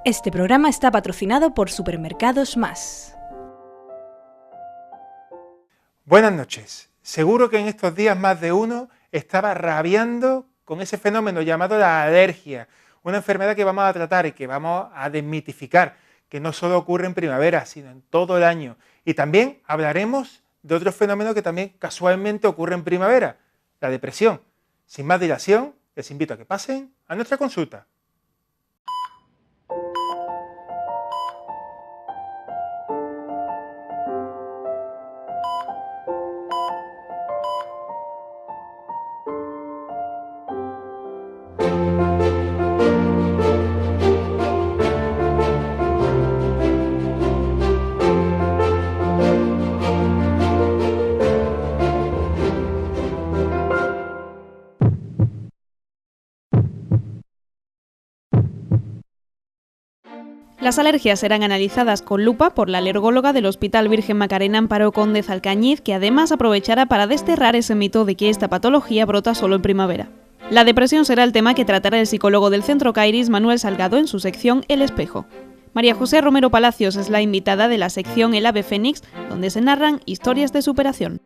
Este programa está patrocinado por Supermercados Más. Buenas noches. Seguro que en estos días más de uno estaba rabiando con ese fenómeno llamado la alergia, una enfermedad que vamos a tratar y que vamos a desmitificar, que no solo ocurre en primavera, sino en todo el año. Y también hablaremos de otro fenómeno que también casualmente ocurre en primavera, la depresión. Sin más dilación, les invito a que pasen a nuestra consulta. Las alergias serán analizadas con lupa por la alergóloga del Hospital Virgen Macarena Amparo Cóndez Alcañiz, que además aprovechará para desterrar ese mito de que esta patología brota solo en primavera. La depresión será el tema que tratará el psicólogo del Centro Kairis, Manuel Salgado, en su sección El Espejo. María José Romero Palacios es la invitada de la sección El Ave Fénix, donde se narran historias de superación.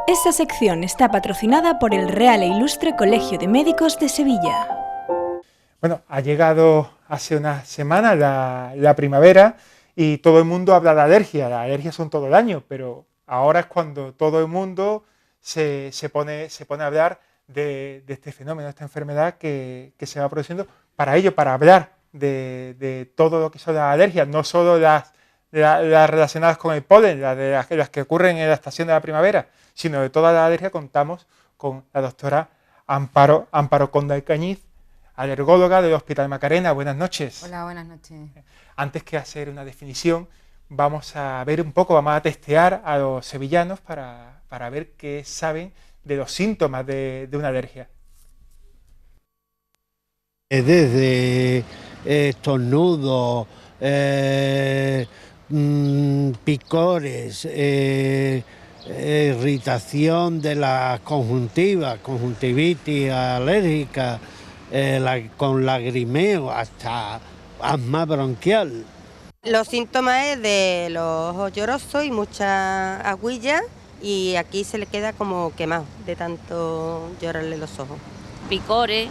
Esta sección está patrocinada por el Real e Ilustre Colegio de Médicos de Sevilla. Bueno, ha llegado hace unas semanas la primavera y todo el mundo habla de alergias. Las alergias son todo el año, pero ahora es cuando todo el mundo se pone a hablar de este fenómeno, de esta enfermedad que se va produciendo. Para ello, para hablar de todo lo que son las alergias, no solo las relacionadas con el polen, las que ocurren en la estación de la primavera, sino de todas las alergias, contamos con la doctora Amparo Cóndez Alcañiz, alergóloga del Hospital Macarena. Buenas noches. Hola, buenas noches. Antes que hacer una definición, vamos a ver un poco, vamos a testear a los sevillanos para ver qué saben de los síntomas de una alergia. Desde estornudos, picores, irritación de las conjuntivas, conjuntivitis alérgica, con lagrimeo, hasta asma bronquial. Los síntomas es de los ojos llorosos y mucha agüilla, y aquí se le queda como quemado de tanto llorarle los ojos. Picores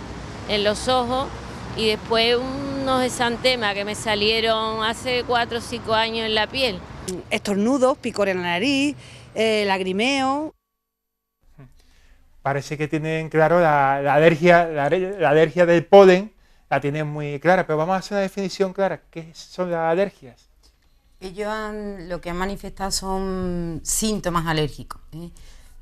en los ojos y después unos exantemas que me salieron hace 4 o 5 años en la piel. Estornudos, picor en la nariz, lagrimeo. Parece que tienen claro la alergia del polen, la tienen muy clara, pero vamos a hacer una definición clara. ¿Qué son las alergias? Ellos lo que han manifestado son síntomas alérgicos, ¿eh?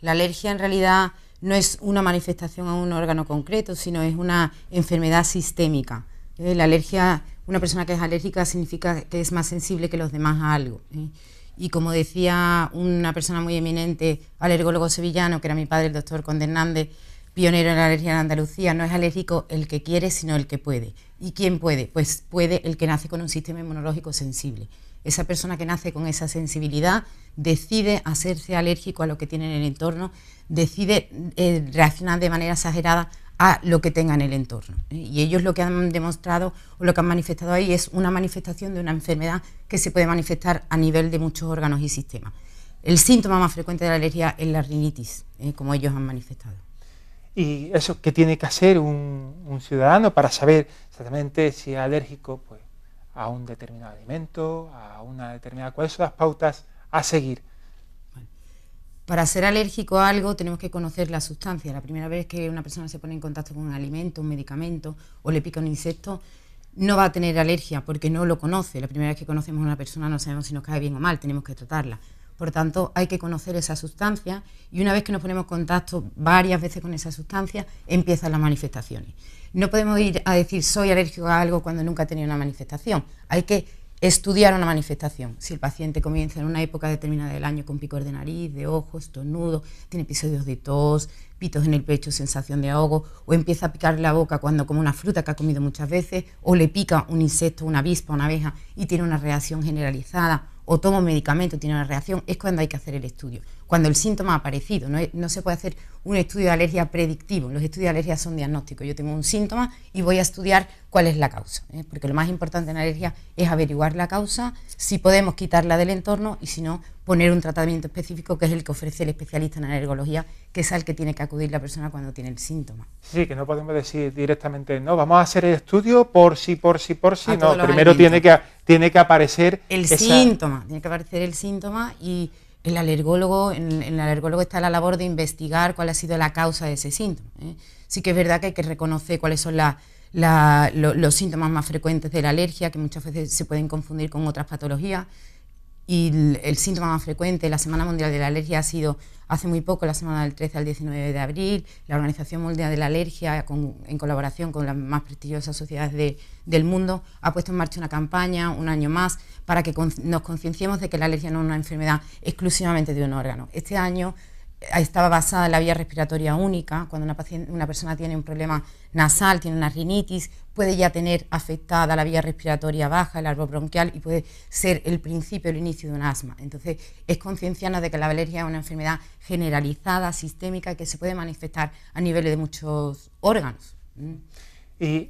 La alergia en realidad no es una manifestación a un órgano concreto, sino es una enfermedad sistémica. La alergia, una persona que es alérgica significa que es más sensible que los demás a algo, ¿eh? Y como decía una persona muy eminente, alergólogo sevillano, que era mi padre, el doctor Conde Hernández, pionero en la alergia en Andalucía, no es alérgico el que quiere, sino el que puede. ¿Y quién puede? Pues puede el que nace con un sistema inmunológico sensible. Esa persona que nace con esa sensibilidad decide hacerse alérgico a lo que tiene en el entorno, decide reaccionar de manera exagerada a lo que tenga en el entorno. Y ellos lo que han demostrado o lo que han manifestado ahí es una manifestación de una enfermedad que se puede manifestar a nivel de muchos órganos y sistemas. El síntoma más frecuente de la alergia es la rinitis, como ellos han manifestado. ¿Y eso qué tiene que hacer un ciudadano para saber exactamente si es alérgico, pues, a un determinado alimento, a una determinada... ¿Cuáles son las pautas a seguir? Para ser alérgico a algo tenemos que conocer la sustancia. La primera vez que una persona se pone en contacto con un alimento, un medicamento o le pica un insecto, no va a tener alergia porque no lo conoce. La primera vez que conocemos a una persona no sabemos si nos cae bien o mal, tenemos que tratarla. Por tanto, hay que conocer esa sustancia y una vez que nos ponemos en contacto varias veces con esa sustancia, empiezan las manifestaciones. No podemos ir a decir soy alérgico a algo cuando nunca ha tenido una manifestación. Hay que estudiar una manifestación. Si el paciente comienza en una época determinada del año con picor de nariz, de ojos, estornudo, tiene episodios de tos, pitos en el pecho, sensación de ahogo, o empieza a picar la boca cuando come una fruta que ha comido muchas veces, o le pica un insecto, una avispa, una abeja y tiene una reacción generalizada, o tomo medicamento, tiene una reacción, es cuando hay que hacer el estudio. Cuando el síntoma ha aparecido, no se puede hacer un estudio de alergia predictivo. Los estudios de alergia son diagnósticos. Yo tengo un síntoma y voy a estudiar cuál es la causa, porque lo más importante en la alergia es averiguar la causa, si podemos quitarla del entorno y si no, poner un tratamiento específico que es el que ofrece el especialista en alergología, que es al que tiene que acudir la persona cuando tiene el síntoma. Sí, que no podemos decir directamente, no, vamos a hacer el estudio por si, no, primero tiene que aparecer el síntoma, tiene que aparecer el síntoma y el alergólogo, en el alergólogo está la labor de investigar cuál ha sido la causa de ese síntoma. Sí que es verdad que hay que reconocer cuáles son los síntomas más frecuentes de la alergia, que muchas veces se pueden confundir con otras patologías. Y el síntoma más frecuente, la Semana Mundial de la Alergia ha sido hace muy poco, la semana del 13 al 19 de abril, la Organización Mundial de la Alergia, en colaboración con las más prestigiosas sociedades del mundo, ha puesto en marcha una campaña, un año más, para que nos concienciemos de que la alergia no es una enfermedad exclusivamente de un órgano. Este año estaba basada en la vía respiratoria única. Cuando una persona tiene un problema nasal, tiene una rinitis, puede ya tener afectada la vía respiratoria baja, el árbol bronquial, y puede ser el principio, el inicio de un asma. Entonces, es concienciarnos de que la alergia es una enfermedad generalizada, sistémica, y que se puede manifestar a niveles de muchos órganos. ¿Y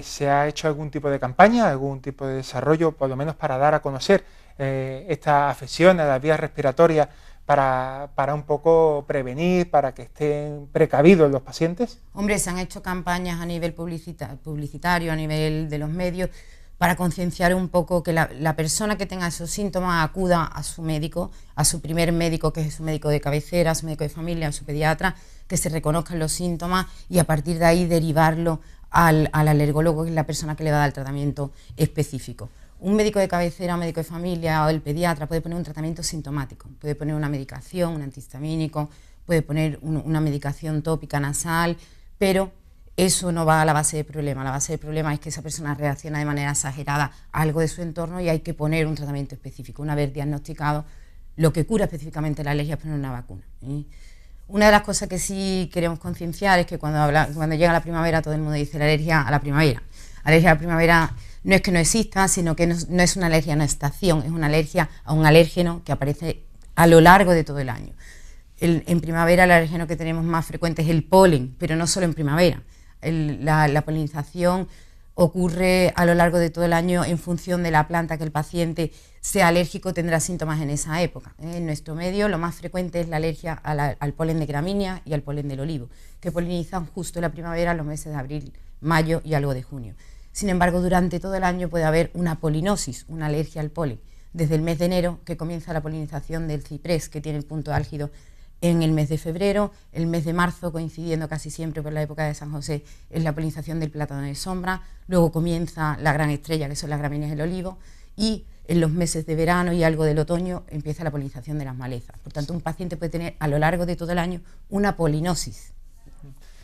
se ha hecho algún tipo de campaña, algún tipo de desarrollo, por lo menos para dar a conocer esta afección a las vías respiratorias, para un poco prevenir, para que estén precavidos los pacientes? Hombre, se han hecho campañas a nivel publicitario, a nivel de los medios, para concienciar un poco que la persona que tenga esos síntomas acuda a su médico, a su primer médico, que es su médico de cabecera, a su médico de familia, a su pediatra, que se reconozcan los síntomas y a partir de ahí derivarlo al alergólogo, que es la persona que le va a dar el tratamiento específico. Un médico de cabecera, un médico de familia o el pediatra puede poner un tratamiento sintomático, puede poner una medicación, un antihistamínico, puede poner una medicación tópica nasal, pero eso no va a la base del problema. La base del problema es que esa persona reacciona de manera exagerada a algo de su entorno y hay que poner un tratamiento específico. Una vez diagnosticado, lo que cura específicamente la alergia es poner una vacuna. Una de las cosas que sí queremos concienciar es que cuando llega la primavera todo el mundo dice la alergia a la primavera. Alergia a la primavera no es que no exista, sino que no es una alergia a una estación, es una alergia a un alérgeno que aparece a lo largo de todo el año. En primavera el alérgeno que tenemos más frecuente es el polen, pero no solo en primavera. La polinización ocurre a lo largo de todo el año en función de la planta que el paciente sea alérgico, tendrá síntomas en esa época. En nuestro medio lo más frecuente es la alergia al polen de gramínea y al polen del olivo, que polinizan justo en la primavera, los meses de abril, mayo y algo de junio. Sin embargo, durante todo el año puede haber una polinosis, una alergia al polen. Desde el mes de enero, que comienza la polinización del ciprés, que tiene el punto álgido en el mes de febrero, el mes de marzo, coincidiendo casi siempre por la época de San José, es la polinización del plátano de sombra, luego comienza la gran estrella, que son las gramíneas del olivo, y en los meses de verano y algo del otoño empieza la polinización de las malezas. Por tanto, un paciente puede tener a lo largo de todo el año una polinosis.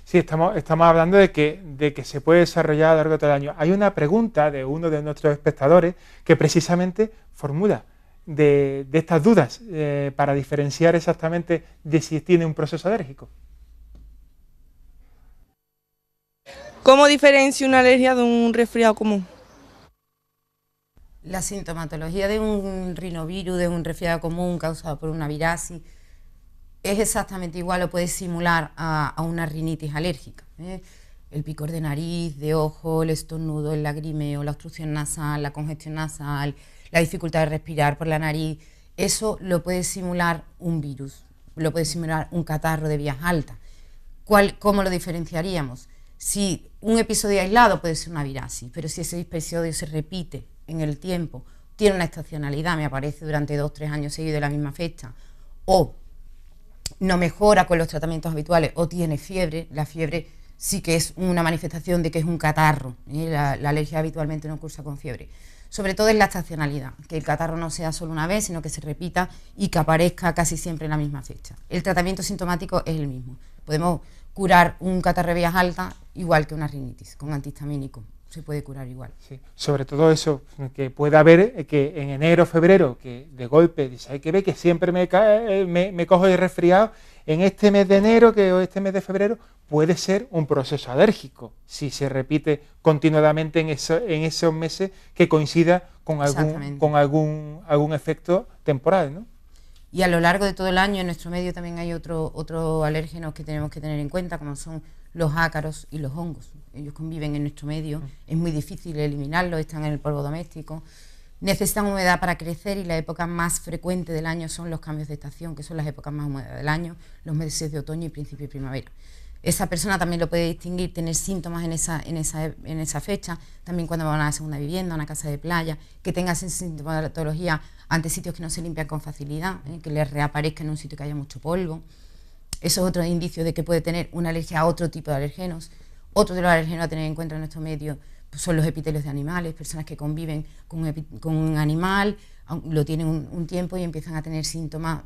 Sí, estamos hablando de que se puede desarrollar a lo largo de todo el año. Hay una pregunta de uno de nuestros espectadores que precisamente formula de estas dudas para diferenciar exactamente de si tiene un proceso alérgico. ¿Cómo diferencia una alergia de un resfriado común? La sintomatología de un rinovirus, de un resfriado común causado por una virasis, es exactamente igual o puede simular a una rinitis alérgica. El picor de nariz, de ojo, el estornudo, el lagrimeo, la obstrucción nasal, la congestión nasal, la dificultad de respirar por la nariz, eso lo puede simular un virus, lo puede simular un catarro de vías altas. ¿Cómo lo diferenciaríamos? Si un episodio aislado puede ser una virasis, pero si ese episodio se repite en el tiempo, tiene una estacionalidad, me aparece durante 2 o 3 años seguidos de la misma fecha, o no mejora con los tratamientos habituales o tiene fiebre, la fiebre sí que es una manifestación de que es un catarro, la alergia habitualmente no cursa con fiebre. Sobre todo es la estacionalidad, que el catarro no sea solo una vez, sino que se repita y que aparezca casi siempre en la misma fecha. El tratamiento sintomático es el mismo. Podemos curar un catarro de vías altas igual que una rinitis, con antihistamínico. Se puede curar igual. Sí. Sobre todo eso, que pueda haber que en enero, febrero, que de golpe dice, hay que ver que siempre me cojo de resfriado, en este mes de enero o este mes de febrero puede ser un proceso alérgico si se repite continuadamente en esos meses que coincida con algún efecto temporal, ¿no? Y a lo largo de todo el año en nuestro medio también hay otros alérgenos que tenemos que tener en cuenta, como son los ácaros y los hongos. Ellos conviven en nuestro medio, es muy difícil eliminarlos, están en el polvo doméstico, necesitan humedad para crecer y la época más frecuente del año son los cambios de estación, que son las épocas más húmedas del año, los meses de otoño y principio de primavera. Esa persona también lo puede distinguir, tener síntomas en esa fecha, también cuando van a una segunda vivienda, a una casa de playa, que tenga sintomatología ante sitios que no se limpian con facilidad, que les reaparezca en un sitio que haya mucho polvo. Eso es otro indicio de que puede tener una alergia a otro tipo de alérgenos. Otro de los alérgenos a tener en cuenta en nuestro medio pues son los epitelios de animales, personas que conviven con un animal, lo tienen un tiempo y empiezan a tener síntomas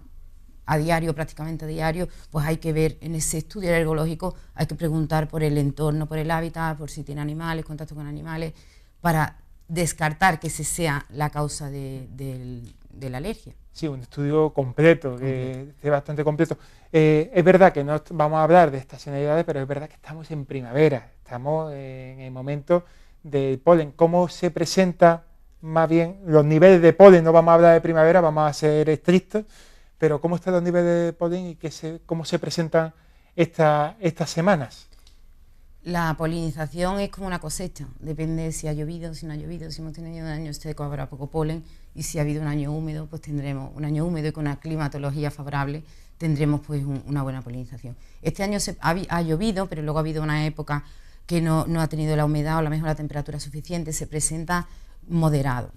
a diario, prácticamente a diario, pues hay que ver en ese estudio alergológico, hay que preguntar por el entorno, por el hábitat, por si tiene animales, contacto con animales, para descartar que ese sea la causa de la alergia. Sí, un estudio completo, que es bastante completo. Es verdad que no vamos a hablar de estacionalidades, pero es verdad que estamos en primavera, estamos en el momento del polen. ¿Cómo se presenta más bien los niveles de polen? No vamos a hablar de primavera, vamos a ser estrictos, pero ¿cómo están los niveles de polen y cómo se presentan estas semanas? La polinización es como una cosecha, depende de si ha llovido, si no ha llovido. Si hemos tenido un año seco habrá poco polen, y si ha habido un año húmedo, pues tendremos un año húmedo y con una climatología favorable tendremos pues una buena polinización. Este año ha llovido, pero luego ha habido una época que no ha tenido la humedad o a lo mejor la temperatura suficiente, se presenta moderado,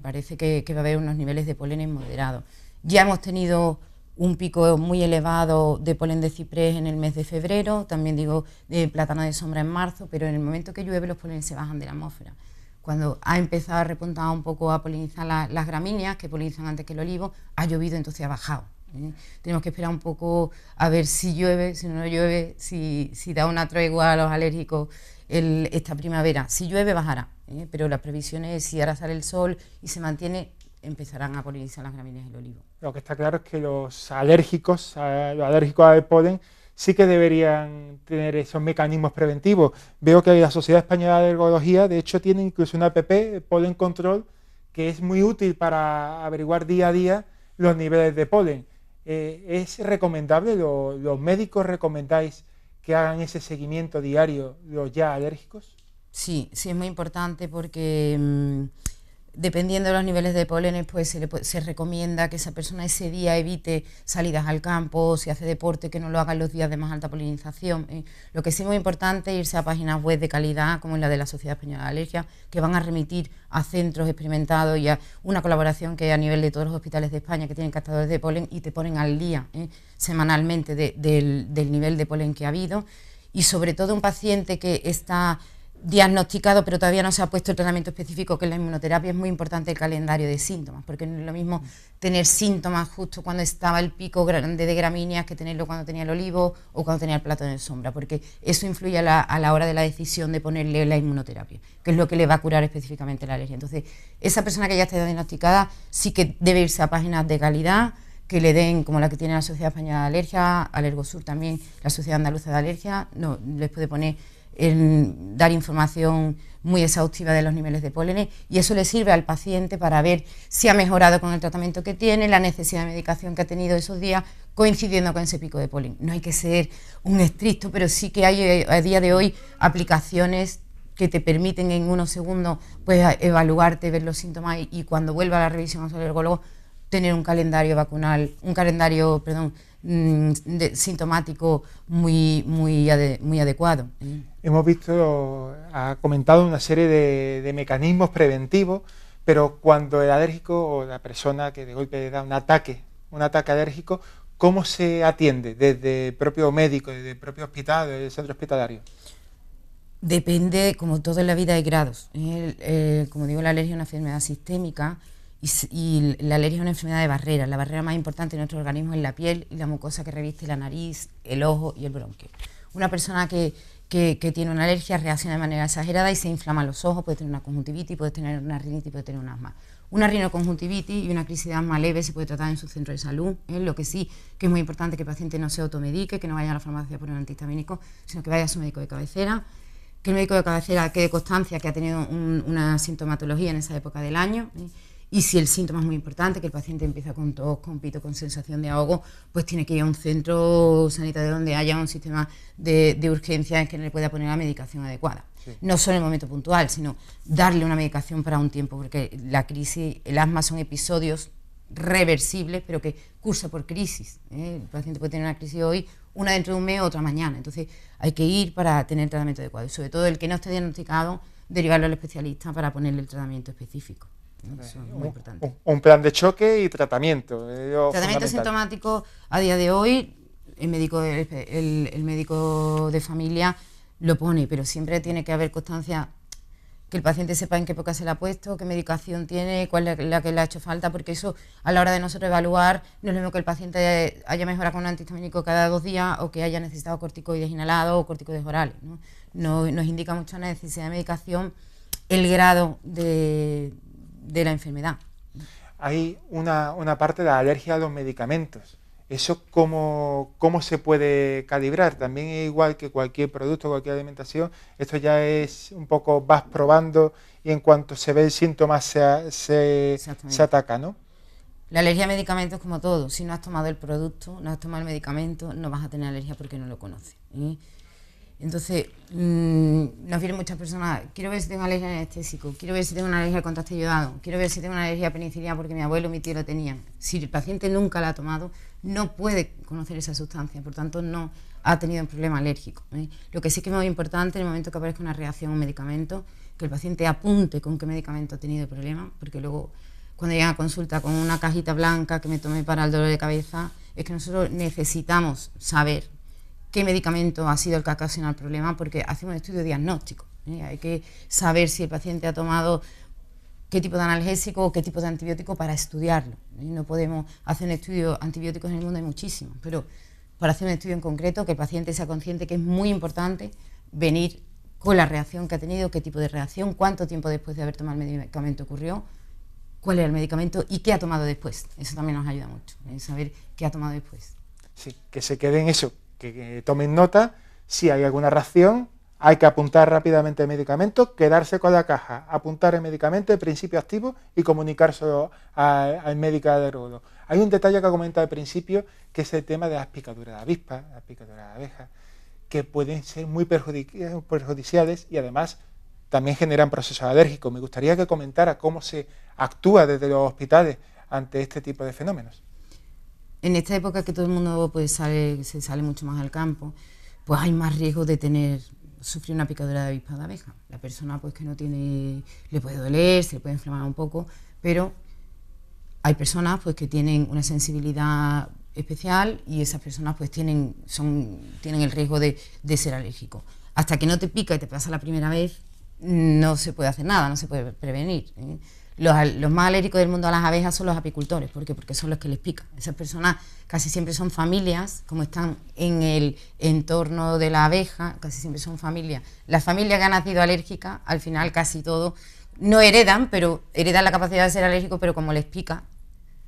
parece que va a haber unos niveles de polen moderados. Ya hemos tenido un pico muy elevado de polen de ciprés en el mes de febrero, también digo de plátano de sombra en marzo, pero en el momento que llueve los polenes se bajan de la atmósfera. Cuando ha empezado a repuntar un poco a polinizar las gramíneas, que polinizan antes que el olivo, ha llovido, entonces ha bajado. Tenemos que esperar un poco a ver si llueve, si no llueve, si da una tregua a los alérgicos esta primavera. Si llueve bajará, pero las previsiones, si ahora sale el sol y se mantiene, empezarán a polinizar las gramíneas del olivo. Lo que está claro es que los alérgicos al polen sí que deberían tener esos mecanismos preventivos. Veo que la Sociedad Española de Alergología, de hecho, tiene incluso una app, Pollen Control, que es muy útil para averiguar día a día los niveles de polen. ¿Es recomendable, los médicos recomendáis que hagan ese seguimiento diario los ya alérgicos? Sí, es muy importante porque dependiendo de los niveles de polen, pues se recomienda que esa persona ese día evite salidas al campo, si hace deporte, que no lo haga en los días de más alta polinización. Lo que sí es muy importante es irse a páginas web de calidad, como es la de la Sociedad Española de Alergia, que van a remitir a centros experimentados y a una colaboración que hay a nivel de todos los hospitales de España que tienen captadores de polen y te ponen al día semanalmente del nivel de polen que ha habido. Y sobre todo un paciente que está diagnosticado pero todavía no se ha puesto el tratamiento específico, que es la inmunoterapia, es muy importante el calendario de síntomas, porque no es lo mismo tener síntomas justo cuando estaba el pico grande de gramíneas que tenerlo cuando tenía el olivo o cuando tenía el plátano de sombra, porque eso influye a la hora de la decisión de ponerle la inmunoterapia, que es lo que le va a curar específicamente la alergia. Entonces, esa persona que ya está diagnosticada sí que debe irse a páginas de calidad que le den, como la que tiene la Sociedad Española de Alergia, Alergosur también, la Sociedad Andaluza de Alergia, les puede poner dar información muy exhaustiva de los niveles de pólenes, y eso le sirve al paciente para ver si ha mejorado con el tratamiento que tiene, la necesidad de medicación que ha tenido esos días, coincidiendo con ese pico de polen. No hay que ser un estricto, pero sí que hay a día de hoy aplicaciones que te permiten en unos segundos pues evaluarte, ver los síntomas y cuando vuelva a la revisión a su alergólogo tener un calendario vacunal, sintomático muy adecuado. Hemos visto, ha comentado una serie de mecanismos preventivos, pero cuando el alérgico o la persona que de golpe le da un ataque alérgico, ¿cómo se atiende desde el propio médico, desde el propio hospital, desde el centro hospitalario? Depende, como todo en la vida, hay grados. Como digo, la alergia es una enfermedad sistémica y la alergia es una enfermedad de barreras. La barrera más importante de nuestro organismo es la piel y la mucosa que reviste la nariz, el ojo y el bronquio. Una persona que tiene una alergia reacciona de manera exagerada y se inflama los ojos, puede tener una conjuntivitis, puede tener una rinitis, puede tener un asma. Una rinoconjuntivitis y una crisis de asma leve se puede tratar en su centro de salud. Lo que sí que es muy importante que el paciente no se automedique, que no vaya a la farmacia por un antihistamínico, sino que vaya a su médico de cabecera, que el médico de cabecera quede constancia que ha tenido una sintomatología en esa época del año. Y si el síntoma es muy importante, que el paciente empieza con tos, con pito, con sensación de ahogo, pues tiene que ir a un centro sanitario donde haya un sistema de urgencias que le pueda poner la medicación adecuada. Sí. No solo en el momento puntual, sino darle una medicación para un tiempo, porque la crisis, el asma son episodios reversibles, pero que cursa por crisis. El paciente puede tener una crisis hoy, una dentro de un mes, otra mañana. Entonces hay que ir para tener el tratamiento adecuado. Y sobre todo el que no esté diagnosticado, derivarlo al especialista para ponerle el tratamiento específico. Eso es muy importante. Un plan de choque y tratamiento. Tratamiento sintomático a día de hoy, el médico de familia lo pone, pero siempre tiene que haber constancia, que el paciente sepa en qué época se la ha puesto, qué medicación tiene, cuál es la que le ha hecho falta, porque eso a la hora de nosotros evaluar no es lo mismo que el paciente haya mejorado con un antihistamínico cada 2 días o que haya necesitado corticoides inhalados o corticoides orales, ¿no? Nos indica mucho la necesidad de medicación, el grado de la enfermedad. Hay una parte de la alergia a los medicamentos. ¿Eso cómo se puede calibrar? También es igual que cualquier producto, cualquier alimentación. Esto ya es un poco, vas probando y en cuanto se ve el síntoma se ataca, ¿no? La alergia a medicamentos, como todo, si no has tomado el producto, no has tomado el medicamento, no vas a tener alergia porque no lo conoces. Entonces, nos vienen muchas personas, quiero ver si tengo alergia al anestésico, quiero ver si tengo una alergia al contraste iodado, quiero ver si tengo una alergia a penicilina porque mi abuelo y mi tío lo tenían. Si el paciente nunca la ha tomado, no puede conocer esa sustancia, por tanto no ha tenido un problema alérgico. Lo que sí que es muy importante en el momento que aparezca una reacción a un medicamento, que el paciente apunte con qué medicamento ha tenido el problema, porque luego cuando llega a consulta con una cajita blanca que me tomé para el dolor de cabeza, es que nosotros necesitamos saber qué medicamento ha sido el que ha ocasionado el problema, porque hacemos un estudio diagnóstico. Hay que saber si el paciente ha tomado qué tipo de analgésico o qué tipo de antibiótico para estudiarlo. No podemos hacer un estudio, antibióticos en el mundo hay muchísimos, pero para hacer un estudio en concreto, que el paciente sea consciente que es muy importante venir con la reacción que ha tenido, qué tipo de reacción, cuánto tiempo después de haber tomado el medicamento ocurrió, cuál era el medicamento y qué ha tomado después. Eso también nos ayuda mucho, saber qué ha tomado después. Sí, que se quede en eso. Que tomen nota, si hay alguna reacción, hay que apuntar rápidamente el medicamento, quedarse con la caja, apuntar el medicamento, el principio activo y comunicárselo al médico alergólogo. Hay un detalle que ha comentado al principio, que es el tema de las picaduras de avispas, las picaduras de abejas, que pueden ser muy perjudiciales y además también generan procesos alérgicos. Me gustaría que comentara cómo se actúa desde los hospitales ante este tipo de fenómenos. En esta época que todo el mundo se sale mucho más al campo, pues hay más riesgo de sufrir una picadura de avispa de abeja. La persona pues que no tiene, le puede doler, se le puede inflamar un poco, pero hay personas pues que tienen una sensibilidad especial y esas personas pues tienen el riesgo de ser alérgico. Hasta que no te pica y te pasa la primera vez, no se puede hacer nada, no se puede prevenir. Los más alérgicos del mundo a las abejas son los apicultores. ¿Por qué? Porque son los que les pica. Esas personas casi siempre son familias, como están en el entorno de la abeja, casi siempre son familias. Las familias que han nacido alérgicas, al final casi todo, no heredan, pero heredan la capacidad de ser alérgicos, pero como les pica,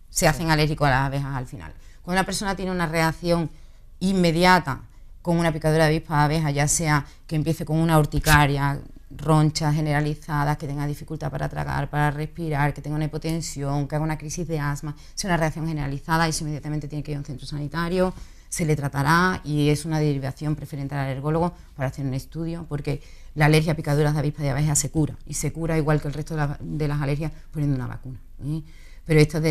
se hacen alérgicos a las abejas al final. Cuando una persona tiene una reacción inmediata con una picadura de avispa de abeja, ya sea que empiece con una urticaria, ronchas generalizadas, que tenga dificultad para tragar, para respirar, que tenga una hipotensión, que haga una crisis de asma, es una reacción generalizada y eso inmediatamente tiene que ir a un centro sanitario, se le tratará y es una derivación preferente al alergólogo para hacer un estudio, porque la alergia a picaduras de avispa de abeja se cura, y se cura igual que el resto de las alergias poniendo una vacuna. Pero esto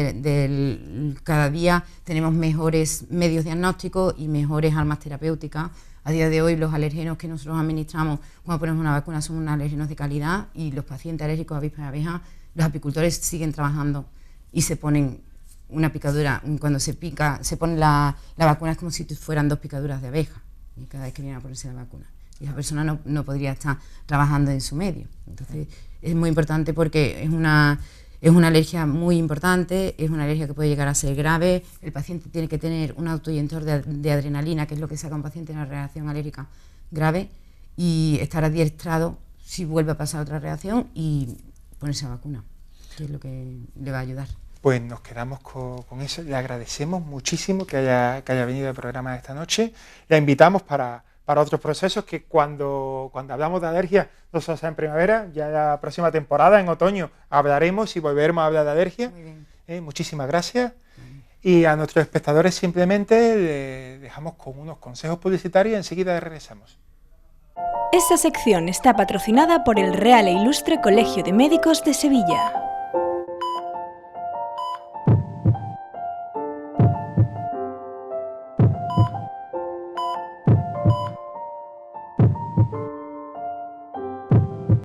cada día tenemos mejores medios diagnósticos y mejores armas terapéuticas. A día de hoy los alergenos que nosotros administramos cuando ponemos una vacuna son unos alergenos de calidad y los pacientes alérgicos a avispas de abeja, los apicultores siguen trabajando y se ponen una picadura, cuando se pone la vacuna es como si fueran 2 picaduras de abeja y cada vez que viene a ponerse la vacuna. Y esa persona no podría estar trabajando en su medio. Entonces es muy importante porque es una alergia muy importante, es una alergia que puede llegar a ser grave. El paciente tiene que tener un autoinhibitor de adrenalina, que es lo que saca a un paciente en una reacción alérgica grave, y estar adiestrado si vuelve a pasar otra reacción y ponerse la vacuna. que es lo que le va a ayudar. Pues nos quedamos con eso. Le agradecemos muchísimo que haya venido al programa esta noche. La invitamos para otros procesos que cuando hablamos de alergia, no solo sea en primavera, ya la próxima temporada, en otoño, hablaremos y volveremos a hablar de alergia. Muy bien. Muchísimas gracias. Y a nuestros espectadores simplemente les dejamos con unos consejos publicitarios y enseguida regresamos. Esta sección está patrocinada por el Real e Ilustre Colegio de Médicos de Sevilla.